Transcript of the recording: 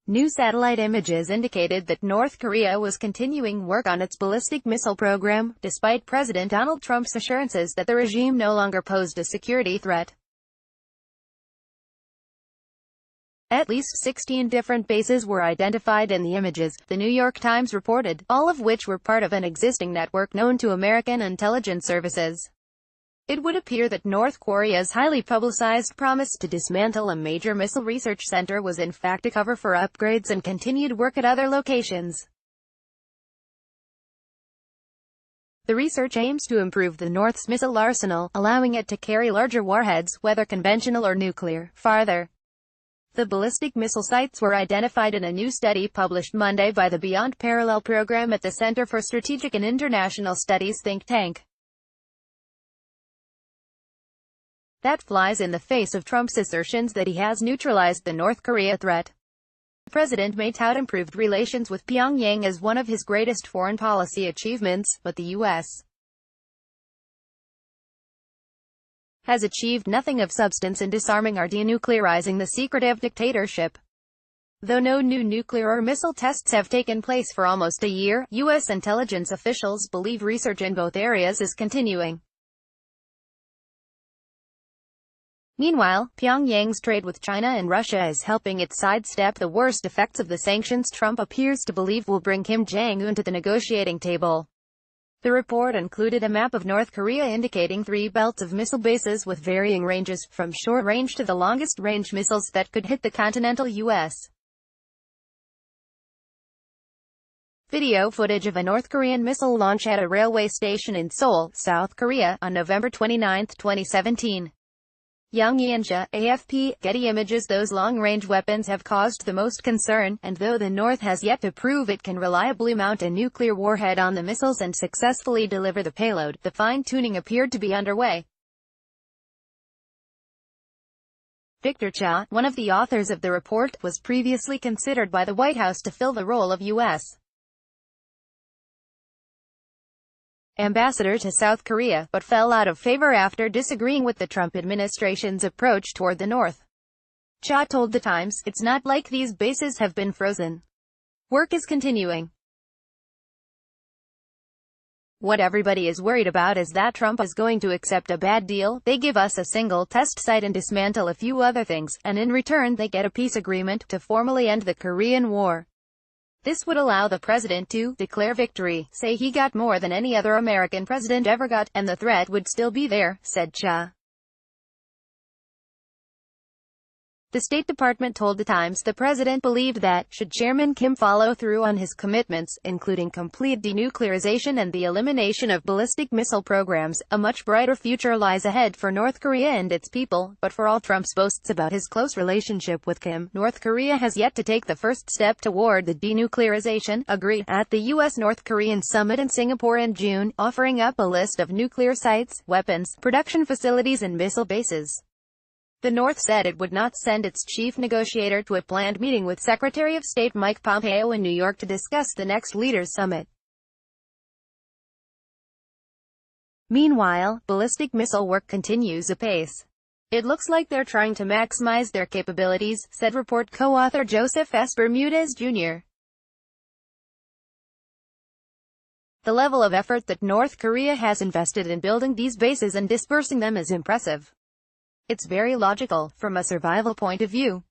New satellite images indicated that North Korea was continuing work on its ballistic missile program, despite President Donald Trump's assurances that the regime no longer posed a security threat. At least 16 different bases were identified in the images, the New York Times reported, all of which were part of an existing network known to American intelligence services. It would appear that North Korea's highly publicized promise to dismantle a major missile research center was in fact a cover for upgrades and continued work at other locations. The research aims to improve the North's missile arsenal, allowing it to carry larger warheads, whether conventional or nuclear, farther. The ballistic missile sites were identified in a new study published Monday by the Beyond Parallel program at the Center for Strategic and International Studies think tank. That flies in the face of Trump's assertions that he has neutralized the North Korea threat. The president may tout improved relations with Pyongyang as one of his greatest foreign policy achievements, but the U.S. has achieved nothing of substance in disarming or denuclearizing the secretive dictatorship. Though no new nuclear or missile tests have taken place for almost a year, U.S. intelligence officials believe research in both areas is continuing. Meanwhile, Pyongyang's trade with China and Russia is helping it sidestep the worst effects of the sanctions Trump appears to believe will bring Kim Jong-un to the negotiating table. The report included a map of North Korea indicating 3 belts of missile bases with varying ranges, from short-range to the longest-range missiles that could hit the continental U.S. Video footage of a North Korean missile launch at a railway station in Seoul, South Korea, on November 29, 2017. Young Yansha, AFP, Getty Images. Those long-range weapons have caused the most concern, and though the North has yet to prove it can reliably mount a nuclear warhead on the missiles and successfully deliver the payload, the fine-tuning appeared to be underway. Victor Cha, one of the authors of the report, was previously considered by the White House to fill the role of U.S. ambassador to South Korea, but fell out of favor after disagreeing with the Trump administration's approach toward the North. Cha told The Times, "It's not like these bases have been frozen. Work is continuing. What everybody is worried about is that Trump is going to accept a bad deal. They give us a single test site and dismantle a few other things, and in return they get a peace agreement to formally end the Korean War. This would allow the president to declare victory, say he got more than any other American president ever got, and the threat would still be there," said Cha. The State Department told The Times the president believed that, should Chairman Kim follow through on his commitments, including complete denuclearization and the elimination of ballistic missile programs, a much brighter future lies ahead for North Korea and its people. But for all Trump's boasts about his close relationship with Kim, North Korea has yet to take the first step toward the denuclearization agreed at the U.S.-North Korean summit in Singapore in June, offering up a list of nuclear sites, weapons, production facilities and missile bases. The North said it would not send its chief negotiator to a planned meeting with Secretary of State Mike Pompeo in New York to discuss the next leaders' summit. Meanwhile, ballistic missile work continues apace. "It looks like they're trying to maximize their capabilities," said report co-author Joseph S. Bermudez, Jr. "The level of effort that North Korea has invested in building these bases and dispersing them is impressive. It's very logical, from a survival point of view.